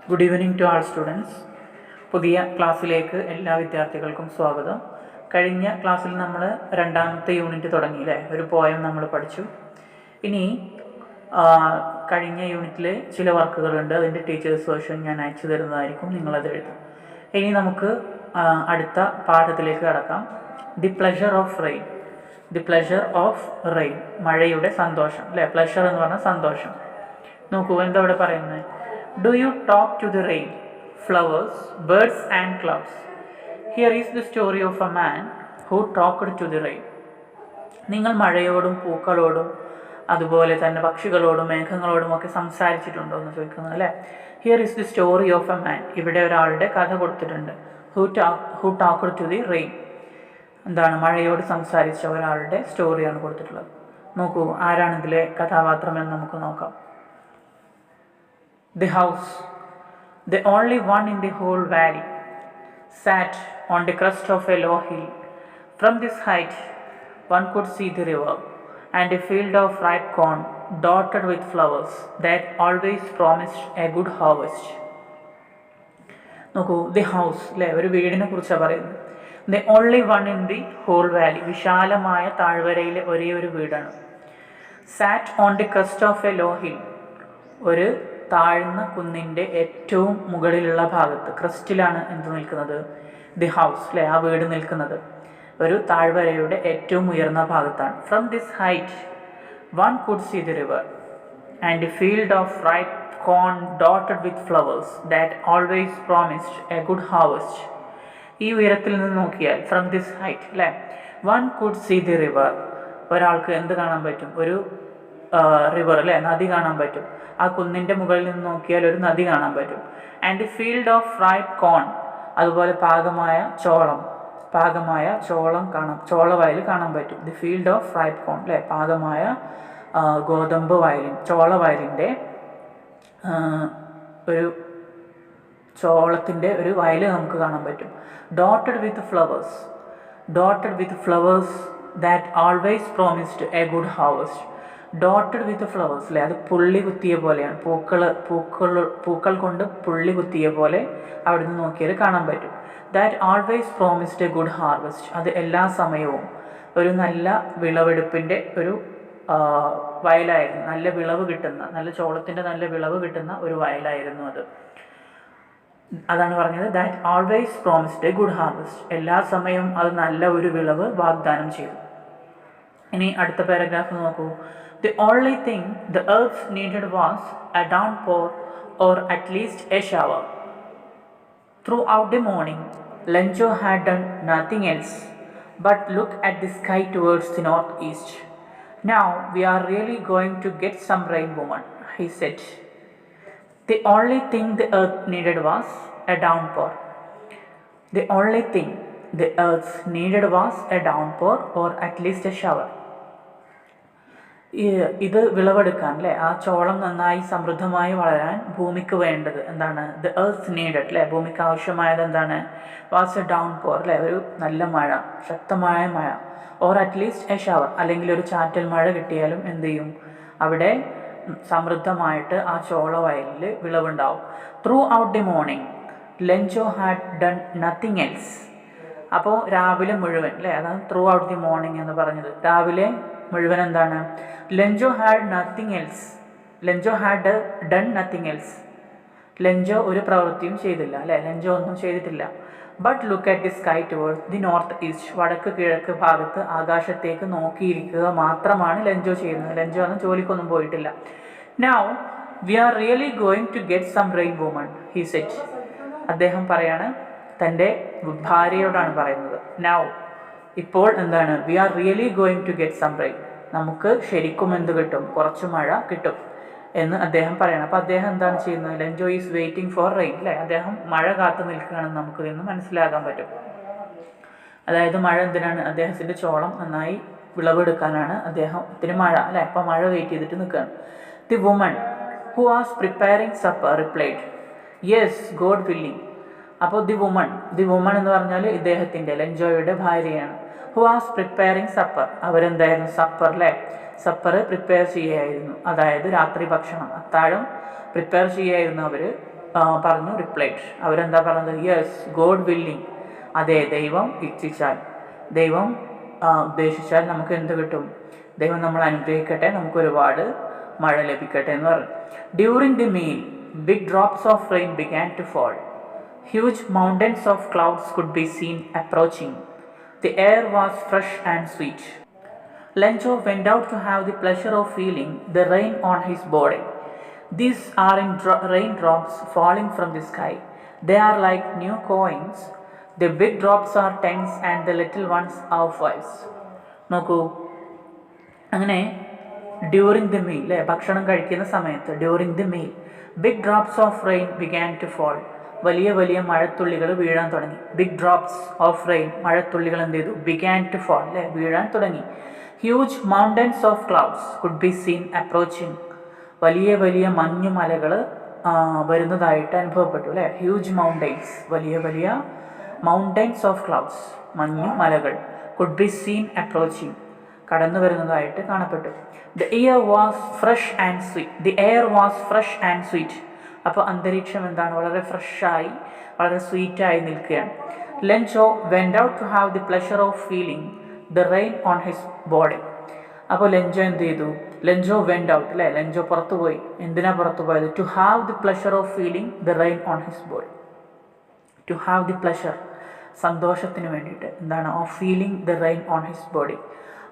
Good evening to all students. പുതിയ ക്ലാസ്സിലേക്ക് എല്ലാ വിദ്യാർത്ഥികൾക്കും സ്വാഗതം. കഴിഞ്ഞ ക്ലാസ്സിൽ നമ്മൾ രണ്ടാമത്തെ യൂണിറ്റ് തുടങ്ങിയില്ലേ, ഒരു പോയം നമ്മൾ പഠിച്ചു. ഇനി കഴിഞ്ഞ യൂണിറ്റിൽ ചില വർക്കുകളുണ്ട്, അതിൻ്റെ ടീച്ചേഴ്സ് വേർഷൻ ഞാൻ അയച്ചു തരുന്നതായിരിക്കും, നിങ്ങളത് എഴുതും. ഇനി നമുക്ക് അടുത്ത പാഠത്തിലേക്ക് കടക്കാം. The pleasure of rain. The pleasure of rain, മഴയുടെ സന്തോഷം അല്ലേ. പ്ലഷർ എന്ന് പറഞ്ഞാൽ സന്തോഷം. നോക്കൂ എന്താ ഇവിടെ പറയുന്നത്. Do you talk to the rain, flowers, birds and clouds? Here is the story of a man who talked to the rain. നിങ്ങൾ മഴയോടും പൂക്കളോടും അതുപോലെ തന്നെ പക്ഷികളോടും മേഘങ്ങളോടും ഒക്കെ സംസാരിച്ചിട്ടുണ്ടോ എന്ന് ചോദിക്കുന്നത് അല്ലേ. Here is the story of a man. ഇവിടെ ഒരാളുടെ കഥ കൊടുത്തിട്ടുണ്ട്. Who talked to the rain. എന്താണ്, മഴയോട് സംസാരിച്ച ഒരാളുടെ സ്റ്റോറിയാണ് കൊടുത്തിട്ടുള്ളത്. നോക്കൂ ആരാണ് ഇതിലെ കഥാപാത്രം എന്ന് നമുക്ക് നോക്കാം. The house, the only one in the whole valley, sat on the crest of a low hill. From this height, one could see the river and a field of ripe corn dotted with flowers that always promised a good harvest. നോക്കൂ, the house അല്ലേ, ഒരു വീടിനെ കുറിച്ചാണ് പറയുന്നത്. The only one in the whole valley, വിശാലമായ താഴ്വരയിലെ ഒരേ ഒരു വീടാണ്. Sat on the crest of a low hill, ഒരു താഴ്ന്ന കുന്നിൻ്റെ ഏറ്റവും മുകളിലുള്ള ഭാഗത്ത്, ക്രസ്റ്റിലാണ് എന്ത് നിൽക്കുന്നത്, ദി ഹൗസ് അല്ലേ, ആ വീട് നിൽക്കുന്നത് ഒരു താഴ്വരയുടെ ഏറ്റവും ഉയർന്ന ഭാഗത്താണ്. From this height one could see the river and a field of ripe corn dotted with flowers that always promised a good harvest. ഈ ഉയരത്തിൽ നിന്ന് നോക്കിയാൽ, ഫ്രം ദിസ് ഹൈറ്റ് അല്ലേ, one could see the river, ഒരാൾക്ക് എന്ത് കാണാൻ പറ്റും, ഒരു റിവർ അല്ലേ, നദി കാണാൻ പറ്റും. ആ കുന്നിൻ്റെ മുകളിൽ നിന്ന് നോക്കിയാൽ ഒരു നദി കാണാൻ പറ്റും. And the field of ripe corn, അതുപോലെ പാകമായ ചോളം കാണാം, ചോളവയൽ കാണാൻ പറ്റും. The field of ripe corn അല്ലേ, പാകമായ ഗോതമ്പ് വയലിൻ, ചോളവയലിൻ്റെ ഒരു ചോളത്തിൻ്റെ ഒരു വയൽ നമുക്ക് കാണാൻ പറ്റും. Dotted with flowers that always promised a good harvest. Dotted with flowers അല്ലേ, അത് പുള്ളി കുത്തിയ പോലെയാണ്, പൂക്കൾ കൊണ്ട് പുള്ളി കുത്തിയ പോലെ അവിടെ നിന്ന് നോക്കിയാൽ കാണാൻ പറ്റും. That always promised a good harvest, അത് എല്ലാ സമയവും ഒരു നല്ല വിളവെടുപ്പിൻ്റെ ഒരു വയലായിരുന്നു, നല്ല വിളവ് കിട്ടുന്ന, നല്ല ചോളത്തിൻ്റെ നല്ല വിളവ് കിട്ടുന്ന ഒരു വയലായിരുന്നു അത്. അതാണ് പറഞ്ഞത്, that always promised a good harvest, എല്ലാ സമയവും അത് നല്ല ഒരു വിളവ് വാഗ്ദാനം ചെയ്തു. ഇനി അടുത്ത പാരഗ്രാഫ് നോക്കൂ. The only thing the earth needed was a downpour, or at least a shower. Throughout the morning, Lenjo had done nothing else but look at the sky towards the northeast. Now we are really going to get some rain, woman, he said. The only thing the earth needed was a downpour. The only thing the earth needed was a downpour, or at least a shower. ഇത് വിളവെടുക്കാൻ അല്ലേ, ആ ചോളം നന്നായി സമൃദ്ധമായി വളരാൻ ഭൂമിക്ക് വേണ്ടത് എന്താണ്, ദ എർത്ത് നീഡഡ് അല്ലേ, ഭൂമിക്ക് ആവശ്യമായത് എന്താണ്, വാസ് എ ഡൗൺ പോർ അല്ലേ, ഒരു നല്ല മഴ, ശക്തമായ മഴ. ഓർ അറ്റ്ലീസ്റ്റ് എ ഷവർ, അല്ലെങ്കിൽ ഒരു ചാറ്റൽ മഴ കിട്ടിയാലും എന്ത് ചെയ്യും, അവിടെ സമൃദ്ധമായിട്ട് ആ ചോള വയലിൽ വിളവുണ്ടാവും. Throughout the morning Lencho had done nothing else. അപ്പോൾ രാവിലെ മുഴുവൻ അല്ലേ, അതാണ് ത്രൂ ഔട്ട് ദി മോർണിംഗ് എന്ന് പറഞ്ഞത്. രാവിലെ മുഴുവൻ എന്താണ്, Lencho had nothing else, Lencho had done nothing else, Lencho ഒരു പ്രവൃത്തിയും ചെയ്തില്ല അല്ലേ, ലെഞ്ചോ ഒന്നും ചെയ്തിട്ടില്ല. But look at the sky towards the north east, വടക്ക് കിഴക്ക് ഭാഗത്ത് ആകാശത്തേക്ക് നോക്കിയിരിക്കുക മാത്രമാണ് ലെഞ്ചോ ചെയ്യുന്നത്. ലെഞ്ചോ ഒന്നും ജോലിക്കൊന്നും പോയിട്ടില്ല. Now we are really going to get some rain woman, he said. അദ്ദേഹം പറയാണ്, തൻ്റെ ഭാര്യയോടാണ് പറയുന്നത്. നൗ, ഇപ്പോൾ എന്താണ്, we are really going to get some rain, നമുക്ക് ശരിക്കും എന്ത് കിട്ടും, കുറച്ച് മഴ കിട്ടും എന്ന് അദ്ദേഹം പറയണം. അപ്പോൾ അദ്ദേഹം എന്താണ് ചെയ്യുന്നത്, Lencho is waiting for rain അല്ലേ, അദ്ദേഹം മഴ കാത്തു നിൽക്കുകയാണെന്ന് നമുക്ക് ഇതിൽ നിന്ന് മനസ്സിലാക്കാൻ പറ്റും. അതായത് മഴ എന്തിനാണ്, അദ്ദേഹത്തിൻ്റെ ചോളം നന്നായി വിളവെടുക്കാനാണ് അദ്ദേഹത്തിന് മഴ അല്ലേ, അപ്പോൾ മഴ വെയിറ്റ് ചെയ്തിട്ട് നിൽക്കുകയാണ്. The woman who was preparing supper replied, yes God willing. അപ്പോൾ ദി വുമൺ എന്ന് പറഞ്ഞാൽ ഇദ്ദേഹത്തിൻ്റെ ലെഞ്ചോയുടെ ഭാര്യയാണ്. ഹു വാസ് പ്രിപ്പയറിംഗ് സപ്പർ, അവരെന്തായിരുന്നു, സപ്പർ അല്ലേ, സപ്പർ പ്രിപ്പയർ ചെയ്യായിരുന്നു, അതായത് രാത്രി ഭക്ഷണം, അത്താഴം പ്രിപ്പയർ ചെയ്യായിരുന്നു അവർ. പറഞ്ഞു റിപ്ലൈഡ്. അവരെന്താ പറഞ്ഞത്? യെസ് ഗോഡ് വില്ലിങ്, അതെ ദൈവം ഇച്ഛിച്ചാൽ, ദൈവം ഉദ്ദേശിച്ചാൽ നമുക്ക് എന്ത് കിട്ടും? ദൈവം നമ്മൾ അനുഗ്രഹിക്കട്ടെ, നമുക്ക് ഒരുപാട് മഴ ലഭിക്കട്ടെ എന്ന് പറഞ്ഞു. During the meal big drops of rain began to fall. Huge mountains of clouds could be seen approaching. The air was fresh and sweet. Lencho went out to have the pleasure of feeling the rain on his body. These aren't raindrops falling from the sky. They are like new coins. The big drops are tens and the little ones are fives. നോക്കൂ, അങ്ങനെ during the meal, ഭക്ഷണം കഴിക്കുന്ന സമയത്ത് during the meal big drops of rain began to fall. വലിയ വലിയ മഴത്തുള്ളികൾ വീഴാൻ തുടങ്ങി. ബിഗ് ഡ്രോപ്സ് ഓഫ് റെയിൻ, മഴത്തുള്ളികൾ എന്ത് ചെയ്തു? ബിഗാൻ ടു ഫോൾ, വീഴാൻ തുടങ്ങി. Huge mountains of clouds could be seen approaching. വലിയ വലിയ മഞ്ഞുമലകൾ വരുന്നതായിട്ട് അനുഭവപ്പെട്ടു അല്ലേ. ഹ്യൂജ് മൗണ്ടൻസ്, വലിയ വലിയ മൗണ്ടൻസ് ഓഫ് ക്ലൗഡ്സ്, മഞ്ഞുമലകൾ. കുഡ് ബി സീൻ അപ്രോച്ചിങ്, കടന്നു വരുന്നതായിട്ട് കാണപ്പെട്ടു. The air was fresh and sweet. The air was fresh and sweet. അപ്പോൾ അന്തരീക്ഷം എന്താണ്? വളരെ ഫ്രഷായി, വളരെ സ്വീറ്റായി നിൽക്കുകയാണ്. Lencho went out to have the pleasure of feeling the rain on his body. അപ്പോൾ ലെൻജോ എന്ത് ചെയ്തു? ലെൻജോ വെൻറ്റ് ഔട്ട് അല്ലേ, ലെൻജോ പുറത്തു പോയി. എന്തിനാ പുറത്തു പോയത്? To have the pleasure of feeling the rain on his body. To have the pleasure, സന്തോഷത്തിന് വേണ്ടിയിട്ട്. എന്താണ്? Of feeling the rain on his body,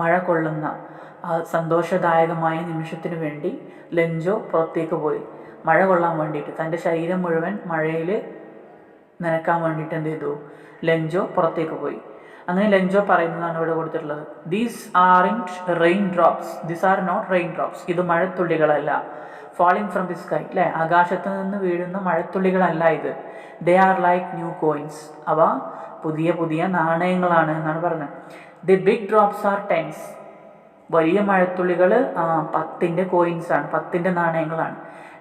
മഴ കൊള്ളുന്ന സന്തോഷദായകമായ നിമിഷത്തിന് വേണ്ടി ലെൻജോ പുറത്തേക്ക് പോയി. മഴ കൊള്ളാൻ വേണ്ടിയിട്ട്, തൻ്റെ ശരീരം മുഴുവൻ മഴയിൽ നനക്കാൻ വേണ്ടിയിട്ട് എന്ത് ചെയ്തു? ലെൻജോ പുറത്തേക്ക് പോയി. അങ്ങനെ ലെൻജോ പറയുന്നതാണ് ഇവിടെ കൊടുത്തിട്ടുള്ളത്. These aren't raindrops, these are not raindrops. ഇത് മഴത്തുള്ളികളല്ല. ഫാളിങ് ഫ്രം ദി സ്കൈ അല്ലേ, ആകാശത്ത് നിന്ന് വീഴുന്ന മഴത്തുള്ളികളല്ല ഇത്. They are like new coins. അവ പുതിയ പുതിയ നാണയങ്ങളാണ് എന്നാണ് പറഞ്ഞത്. The big drops are tens. വലിയ മഴത്തുള്ളികൾ 10ൻ്റെ കോയിൻസാണ്, 10ൻ്റെ നാണയങ്ങളാണ്.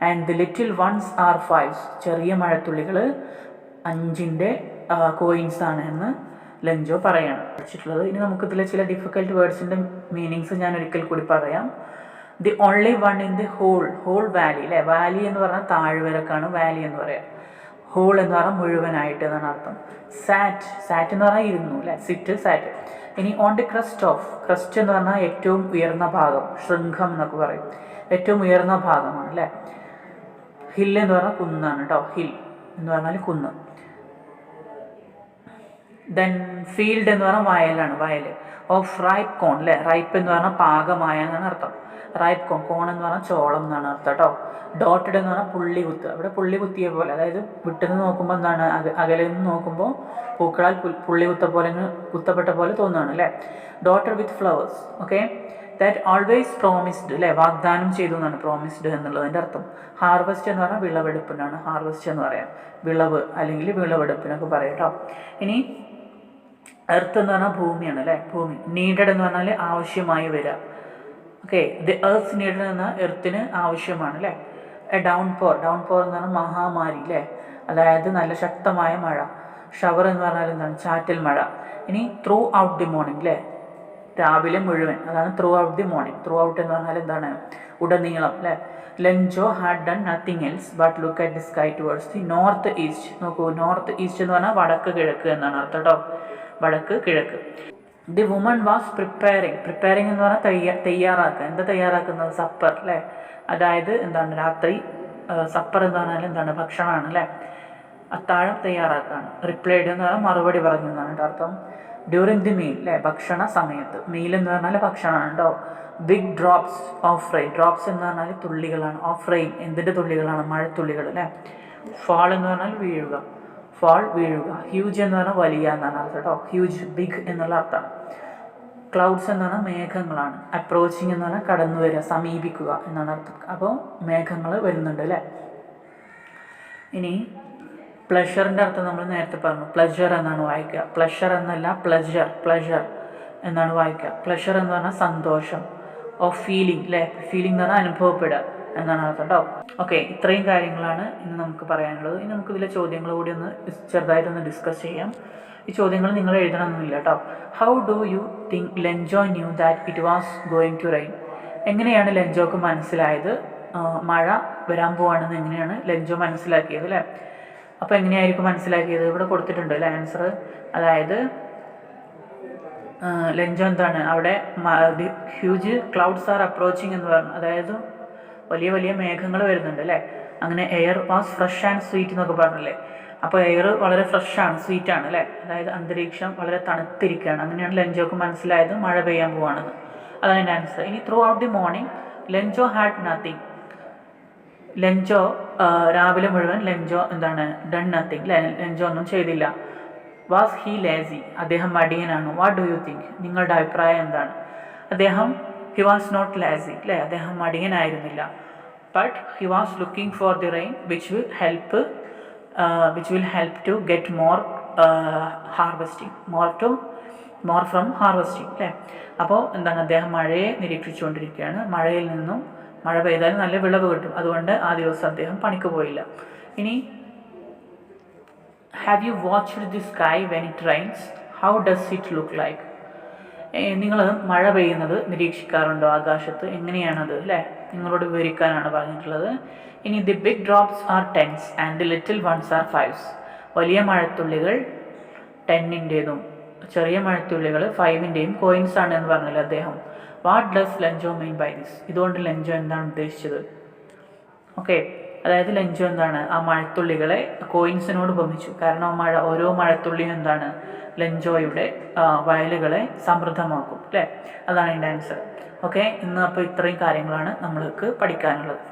And the little ones are fives. ചെറിയ മഴത്തുള്ളികൾ 5ൻ്റെ കോയിൻസാണ് എന്ന് ലെൻജോ പറയാണ് പഠിച്ചിട്ടുള്ളത്. ഇനി നമുക്കിതിലെ ചില ഡിഫിക്കൽട്ട് വേർഡ്സിൻ്റെ മീനിങ്സ് ഞാൻ ഒരിക്കൽ കൂടി പറയാം. The only one in the whole valley അല്ലേ. വാലി എന്ന് പറഞ്ഞാൽ താഴ്വരക്കാണ് വാലി എന്ന് പറയാം. ഹോൾ എന്ന് പറഞ്ഞാൽ മുഴുവനായിട്ട് എന്നാണ് അർത്ഥം. സാറ്റ് എന്ന് പറഞ്ഞാൽ ഇരുന്നു അല്ലേ, സിറ്റ്, സാറ്റ്. ഇനി ഓൺ ദി ക്രസ്റ്റ് എന്ന് പറഞ്ഞാൽ ഏറ്റവും ഉയർന്ന ഭാഗം, ശൃംഖം എന്നൊക്കെ പറയും. ഏറ്റവും ഉയർന്ന ഭാഗമാണ് അല്ലേ. ഹിൽ എന്ന് പറഞ്ഞാൽ കുന്നാണ് കേട്ടോ, ഹിൽ എന്ന് പറഞ്ഞാൽ കുന്ന്. ദെൻ ഫീൽഡ് എന്ന് പറഞ്ഞാൽ വയലാണ്, വയൽ. ഓഫ് റൈപ്പ് കോൺ അല്ലേ, റൈപ്പ് എന്ന് പറഞ്ഞാൽ പാകമായ എന്നാണ് അർത്ഥം. റൈപ്പ് കോൺ എന്ന് പറഞ്ഞാൽ ചോളം എന്നാണ് അർത്ഥം കേട്ടോ. ഡോട്ടഡ് എന്ന് പറഞ്ഞാൽ പുള്ളി കുത്ത്, അവിടെ പുള്ളി കുത്തിയ പോലെ, അതായത് വിട്ടുനിന്ന് നോക്കുമ്പോൾ എന്താണ്, അകലിൽ നിന്ന് നോക്കുമ്പോൾ പൂക്കളാൽ പുള്ളി കുത്തപ്പെട്ട പോലെ തോന്നുകയാണ് അല്ലേ. Daughter with flowers. Okay. That always promised അല്ലേ, വാഗ്ദാനം ചെയ്തു എന്നാണ് പ്രോമിസ്ഡ് എന്നുള്ളതിൻ്റെ അർത്ഥം. ഹാർവെസ്റ്റ് എന്ന് പറഞ്ഞാൽ വിളവെടുപ്പിനാണ് ഹാർവെസ്റ്റ് എന്ന് പറയാം. വിളവ് അല്ലെങ്കിൽ വിളവെടുപ്പിനൊക്കെ പറയാം കേട്ടോ. ഇനി എർത്ത് എന്ന് പറഞ്ഞാൽ ഭൂമിയാണ് അല്ലേ, ഭൂമി. നീഡഡ് എന്ന് പറഞ്ഞാൽ ആവശ്യമായി വരിക. ഓക്കെ. ദി എർത്ത് നീഡഡ് എന്ന എർത്തിന് ആവശ്യമാണ് അല്ലേ. ഡൗൺ പോർ എന്ന് പറഞ്ഞാൽ മഹാമാരി അല്ലേ, അതായത് നല്ല ശക്തമായ മഴ. ഷവർ എന്ന് പറഞ്ഞാൽ എന്താണ്? ചാറ്റൽ മഴ. ഇനി ത്രൂ ഔട്ട് ദി മോർണിംഗ് അല്ലേ, രാവിലെ മുഴുവൻ, അതാണ് through out the morning. Through out എന്ന് പറഞ്ഞാൽ എന്താണ്? ഉടനീളം അല്ലേ. ലെൻജോ had done nothing else but look at the sky towards the north east. നോക്കൂ, നോർത്ത് ഈസ്റ്റ് എന്ന് പറഞ്ഞാൽ വടക്ക് കിഴക്ക് എന്നാണ് അർത്ഥം കേട്ടോ, വടക്ക് കിഴക്ക്. ദി വുമൺ വാസ് പ്രിപ്പയറിങ് എന്ന് പറഞ്ഞാൽ തയ്യാറാക്കുക. എന്താ തയ്യാറാക്കുന്നത്? സപ്പർ അല്ലേ, അതായത് എന്താണ്? രാത്രി സപ്പർ എന്ന് പറഞ്ഞാൽ എന്താണ്? ഭക്ഷണമാണ് അല്ലേ, അത്താഴം തയ്യാറാക്കുകയാണ്. റിപ്ലൈഡ് എന്ന് പറഞ്ഞാൽ മറുപടി പറഞ്ഞു എന്നാണ് കേട്ടോ അർത്ഥം. ഡ്യൂറിങ് ദി മീൽ അല്ലേ, ഭക്ഷണ സമയത്ത്. മീൽ എന്ന് പറഞ്ഞാൽ ഭക്ഷണമാണ് കേട്ടോ. Big drops of rain, drops എന്ന് പറഞ്ഞാൽ തുള്ളികളാണ്. ഓഫ് റെയിൻ എന്തിൻ്റെ തുള്ളികളാണ്? മഴത്തുള്ളികൾ അല്ലേ. ഫാൾ എന്ന് പറഞ്ഞാൽ വീഴുക, വീഴുക. ഹ്യൂജ് എന്ന് പറഞ്ഞാൽ വലിയ എന്നാണ് അർത്ഥം കേട്ടോ. ഹ്യൂജ്, ബിഗ് എന്നുള്ള അർത്ഥമാണ്. ക്ലൗഡ്സ് എന്ന് പറഞ്ഞാൽ മേഘങ്ങളാണ്. അപ്രോച്ചിങ് എന്ന് പറഞ്ഞാൽ കടന്നു വരിക, സമീപിക്കുക എന്നാണ് അർത്ഥം. അപ്പോൾ മേഘങ്ങൾ വരുന്നുണ്ട് അല്ലേ. ഇനി പ്ലഷറിൻ്റെ അർത്ഥം നമ്മൾ നേരത്തെ പറഞ്ഞു, പ്ലഷർ എന്നാണ് വായിക്കുക. പ്ലഷർ എന്നല്ല, പ്ലഷർ എന്നാണ് വായിക്കുക. പ്ലഷർ എന്ന് പറഞ്ഞാൽ സന്തോഷം. ഓഫ് ഫീലിംഗ് അല്ലേ, ഫീലിംഗ് എന്ന് പറഞ്ഞാൽ അനുഭവപ്പെടുക എന്നാണ് അർത്ഥം കേട്ടോ. ഓക്കെ, ഇത്രയും കാര്യങ്ങളാണ് ഇന്ന് നമുക്ക് പറയാനുള്ളത്. ഇനി നമുക്കിതിലെ ചോദ്യങ്ങൾ കൂടി ഒന്ന് ചെറുതായിട്ടൊന്ന് ഡിസ്കസ് ചെയ്യാം. ഈ ചോദ്യങ്ങൾ നിങ്ങൾ എഴുതണമെന്നില്ല കേട്ടോ. How do you think Lencho knew that it was going to rain? എങ്ങനെയാണ് ലെൻജോക്ക് മനസ്സിലായത് മഴ വരാൻ പോവാണെന്ന് എങ്ങനെയാണ് ലെഞ്ചോ മനസ്സിലാക്കിയത് അല്ലേ? അപ്പോൾ എങ്ങനെയായിരിക്കും മനസ്സിലാക്കിയത്? ഇവിടെ കൊടുത്തിട്ടുണ്ട് അല്ലേ ആൻസർ. അതായത് ലെഞ്ചോ എന്താണ് അവിടെ ഹ്യൂജ് ക്ലൗഡ്സ് ആർ അപ്രോച്ചിങ് എന്ന് പറഞ്ഞു, അതായത് വലിയ വലിയ മേഘങ്ങൾ വരുന്നുണ്ട് അല്ലേ? അങ്ങനെ air was fresh and sweet എന്നൊക്കെ പറഞ്ഞില്ലേ? അപ്പോൾ എയർ വളരെ ഫ്രഷാണ്, സ്വീറ്റാണ് അല്ലേ? അതായത് അന്തരീക്ഷം വളരെ തണുത്തിരിക്കുകയാണ്. അങ്ങനെയാണ് ലെഞ്ചോക്ക് മനസ്സിലായത് മഴ പെയ്യാൻ പോവാണെന്ന്. അതാണ് എൻ്റെ ആൻസർ. ഇനി through out the morning Lencho had nothing. Lencho രാവിലെ മുഴുവൻ ലെഞ്ചോ എന്താണ് ഡൺ നത്തിങ് അല്ലേ? ലെഞ്ചോ ഒന്നും ചെയ്തില്ല. Was he lazy? അദ്ദേഹം മടിയനാണോ? What do you think? നിങ്ങളുടെ അഭിപ്രായം എന്താണ്? ഹി വാസ് നോട്ട് ലേസി അല്ലേ? അദ്ദേഹം മടിയനായിരുന്നില്ല. But he was looking for the rain which will help to get more harvesting more from harvesting അല്ലേ? അപ്പോൾ എന്താണ് അദ്ദേഹം മഴയെ നിരീക്ഷിച്ചുകൊണ്ടിരിക്കുകയാണ്. മഴയിൽ നിന്നും മഴ പെയ്താൽ നല്ല വിളവ് കിട്ടും, അതുകൊണ്ട് ആ ദിവസം അദ്ദേഹം പണിക്ക് പോയില്ല. ഇനി have you watched the sky when it rains? How does it look like? നിങ്ങൾ മഴ പെയ്യുന്നത് നിരീക്ഷിക്കാറുണ്ടോ ആകാശത്ത്? എങ്ങനെയാണത് അല്ലേ? നിങ്ങളോട് വിവരിക്കാനാണ് പറഞ്ഞിട്ടുള്ളത്. ഇനി the big drops are tens and the little ones are fives. വലിയ മഴത്തുള്ളികൾ 10-ൻ്റെതും ചെറിയ മഴത്തുള്ളികൾ 5-ൻ്റെയും കോയിൻസ് ആണ് എന്ന് പറഞ്ഞില്ല അദ്ദേഹം. What does Lencho mean by this? ഇതുകൊണ്ട് ലെഞ്ചോ എന്താണ് ഉദ്ദേശിച്ചത്? ഓക്കെ, അതായത് ലെഞ്ചോ എന്താണ് ആ മഴത്തുള്ളികളെ കോയിൻസിനോട് ഉപമിച്ചു. കാരണം ഓരോ മഴത്തുള്ളിയും എന്താണ് ലെഞ്ചോയുടെ വയലുകളെ സമൃദ്ധമാക്കും അല്ലേ? അതാണ് എൻ്റെ ആൻസർ. ഓക്കെ, ഇന്ന് അപ്പോൾ ഇത്രയും കാര്യങ്ങളാണ് നമ്മൾക്ക് പഠിക്കാനുള്ളത്.